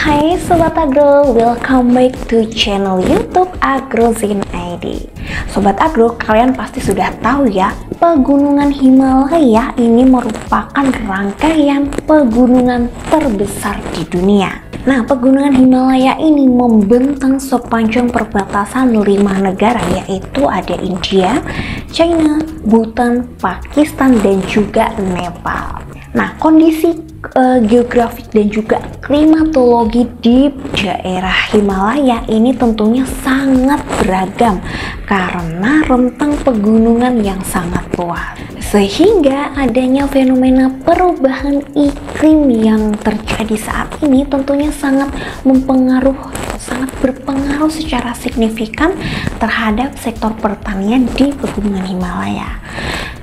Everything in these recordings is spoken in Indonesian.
Hai Sobat Agro, welcome back to channel YouTube AgroZin ID. Sobat Agro, kalian pasti sudah tahu ya, Pegunungan Himalaya ini merupakan rangkaian pegunungan terbesar di dunia. Nah, Pegunungan Himalaya ini membentang sepanjang perbatasan 5 negara, yaitu ada India, China, Bhutan, Pakistan, dan juga Nepal. Nah, kondisi geografik dan juga klimatologi di daerah Himalaya ini tentunya sangat beragam karena rentang pegunungan yang sangat luas, sehingga adanya fenomena perubahan iklim yang terjadi saat ini tentunya sangat berpengaruh secara signifikan terhadap sektor pertanian di Pegunungan Himalaya.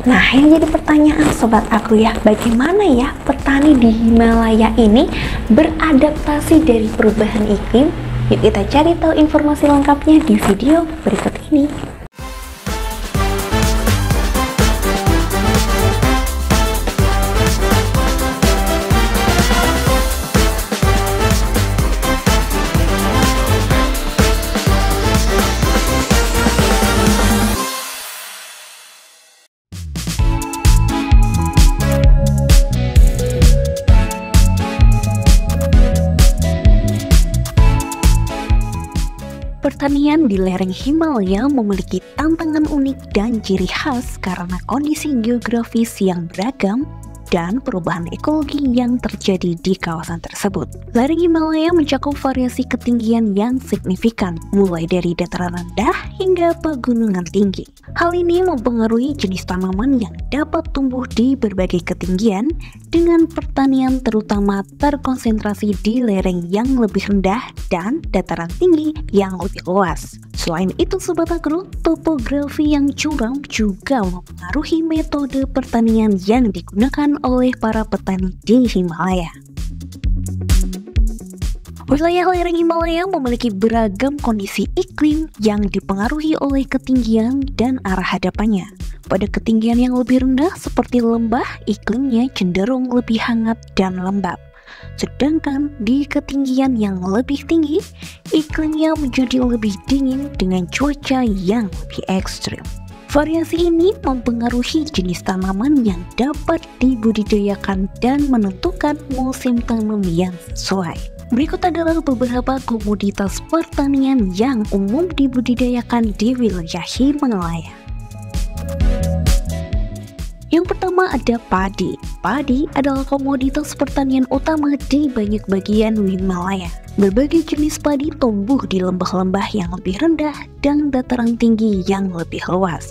Nah, yang jadi pertanyaan Sobat Agro ya, bagaimana ya petani di Himalaya ini beradaptasi dari perubahan iklim? Yuk kita cari tahu informasi lengkapnya di video berikut ini. Pertanian di lereng Himalaya memiliki tantangan unik dan ciri khas karena kondisi geografis yang beragam dan perubahan ekologi yang terjadi di kawasan tersebut. Lereng Himalaya mencakup variasi ketinggian yang signifikan, mulai dari dataran rendah hingga pegunungan tinggi. Hal ini mempengaruhi jenis tanaman yang dapat tumbuh di berbagai ketinggian, dengan pertanian terutama terkonsentrasi di lereng yang lebih rendah dan dataran tinggi yang lebih luas. Selain itu Sobat Agro, topografi yang curam juga mempengaruhi metode pertanian yang digunakan oleh para petani di Himalaya. Wilayah lereng Himalaya memiliki beragam kondisi iklim yang dipengaruhi oleh ketinggian dan arah hadapannya. Pada ketinggian yang lebih rendah seperti lembah, iklimnya cenderung lebih hangat dan lembab. Sedangkan di ketinggian yang lebih tinggi, iklimnya menjadi lebih dingin dengan cuaca yang lebih ekstrim. Variasi ini mempengaruhi jenis tanaman yang dapat dibudidayakan dan menentukan musim tanam yang sesuai. Berikut adalah beberapa komoditas pertanian yang umum dibudidayakan di wilayah Himalaya. Yang pertama ada padi. Padi adalah komoditas pertanian utama di banyak bagian Himalaya. Berbagai jenis padi tumbuh di lembah-lembah yang lebih rendah dan dataran tinggi yang lebih luas.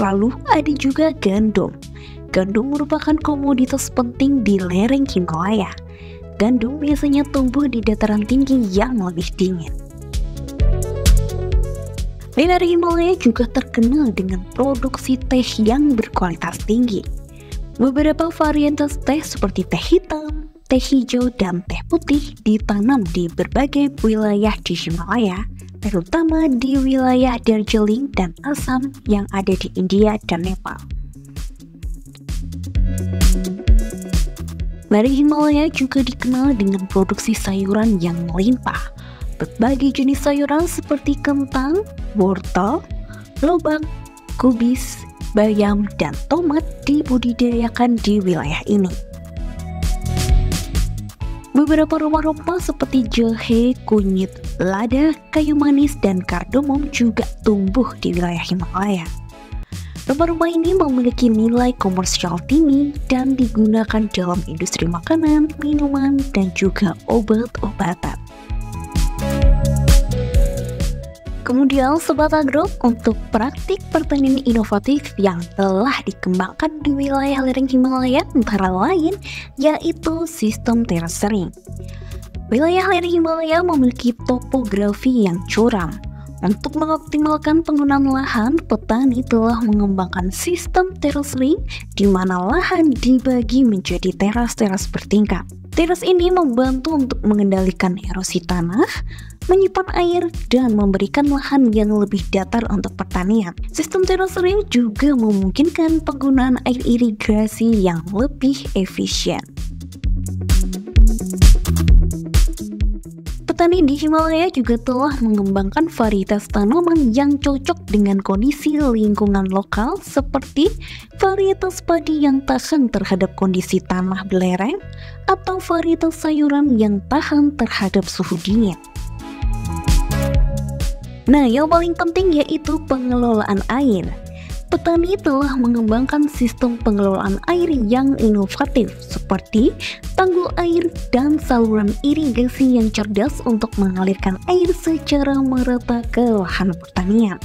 Lalu ada juga gandum. Gandum merupakan komoditas penting di lereng Himalaya. Gandum biasanya tumbuh di dataran tinggi yang lebih dingin. Lereng Himalaya juga terkenal dengan produksi teh yang berkualitas tinggi. Beberapa varietas teh seperti teh hitam, teh hijau, dan teh putih ditanam di berbagai wilayah di Himalaya, terutama di wilayah Darjeeling dan Assam yang ada di India dan Nepal. Lereng Himalaya juga dikenal dengan produksi sayuran yang melimpah. Berbagai jenis sayuran seperti kentang, wortel, lobak, kubis, bayam, dan tomat dibudidayakan di wilayah ini. Beberapa rempah-rempah seperti jahe, kunyit, lada, kayu manis, dan kardamom juga tumbuh di wilayah Himalaya. Rempah-rempah ini memiliki nilai komersial tinggi dan digunakan dalam industri makanan, minuman, dan juga obat-obatan. Kemudian Sobat Agro, untuk praktik pertanian inovatif yang telah dikembangkan di wilayah lereng Himalaya antara lain yaitu sistem terasering. Wilayah lereng Himalaya memiliki topografi yang curam. Untuk mengoptimalkan penggunaan lahan, petani telah mengembangkan sistem terasering di mana lahan dibagi menjadi teras-teras bertingkat. Teras ini membantu untuk mengendalikan erosi tanah, menyimpan air, dan memberikan lahan yang lebih datar untuk pertanian. Sistem terasering juga memungkinkan penggunaan air irigasi yang lebih efisien. Petani di Himalaya juga telah mengembangkan varietas tanaman yang cocok dengan kondisi lingkungan lokal seperti varietas padi yang tahan terhadap kondisi tanah belerang atau varietas sayuran yang tahan terhadap suhu dingin. Nah, yang paling penting yaitu pengelolaan air. Petani telah mengembangkan sistem pengelolaan air yang inovatif seperti tanggul air dan saluran irigasi yang cerdas untuk mengalirkan air secara merata ke lahan pertanian.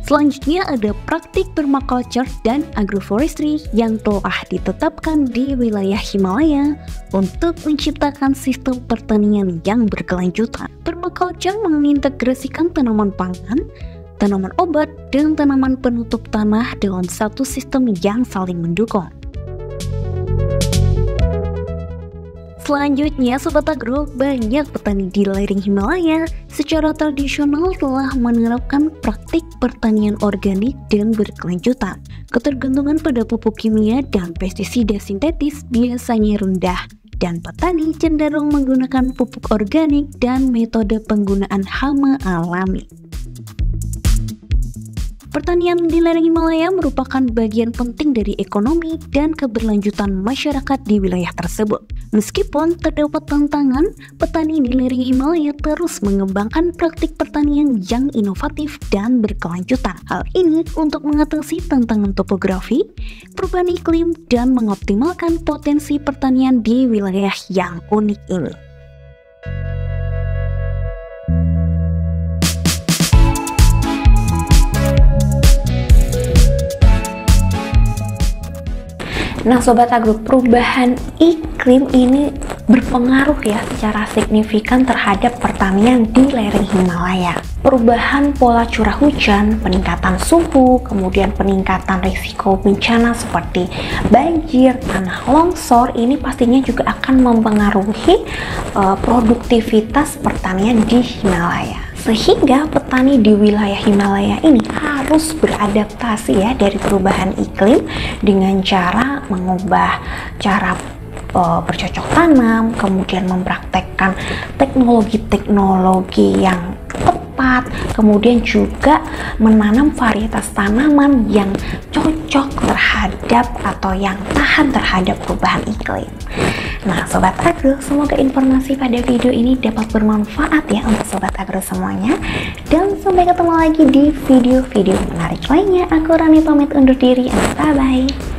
Selanjutnya ada praktik permaculture dan agroforestry yang telah ditetapkan di wilayah Himalaya untuk menciptakan sistem pertanian yang berkelanjutan. Permaculture mengintegrasikan tanaman pangan, tanaman obat, dan tanaman penutup tanah dalam satu sistem yang saling mendukung. Selanjutnya, Sobat Agro, banyak petani di lereng Himalaya secara tradisional telah menerapkan praktik pertanian organik dan berkelanjutan. Ketergantungan pada pupuk kimia dan pestisida sintetis biasanya rendah, dan petani cenderung menggunakan pupuk organik dan metode penggunaan hama alami. Pertanian di lereng Himalaya merupakan bagian penting dari ekonomi dan keberlanjutan masyarakat di wilayah tersebut. Meskipun terdapat tantangan, petani di lereng Himalaya terus mengembangkan praktik pertanian yang inovatif dan berkelanjutan. Hal ini untuk mengatasi tantangan topografi, perubahan iklim, dan mengoptimalkan potensi pertanian di wilayah yang unik ini. Nah Sobat Agro, perubahan iklim ini berpengaruh ya secara signifikan terhadap pertanian di lereng Himalaya. Perubahan pola curah hujan, peningkatan suhu, kemudian peningkatan risiko bencana seperti banjir, tanah longsor, ini pastinya juga akan mempengaruhi produktivitas pertanian di Himalaya. Sehingga petani di wilayah Himalaya ini harus beradaptasi ya dari perubahan iklim dengan cara mengubah cara bercocok tanam, kemudian mempraktekkan teknologi-teknologi yang tepat, kemudian juga menanam varietas tanaman yang cocok terhadap atau yang tahan terhadap perubahan iklim. Nah Sobat Agro, semoga informasi pada video ini dapat bermanfaat ya untuk Sobat Agro semuanya. Dan sampai ketemu lagi di video-video menarik lainnya. Aku Rani pamit undur diri, and bye-bye.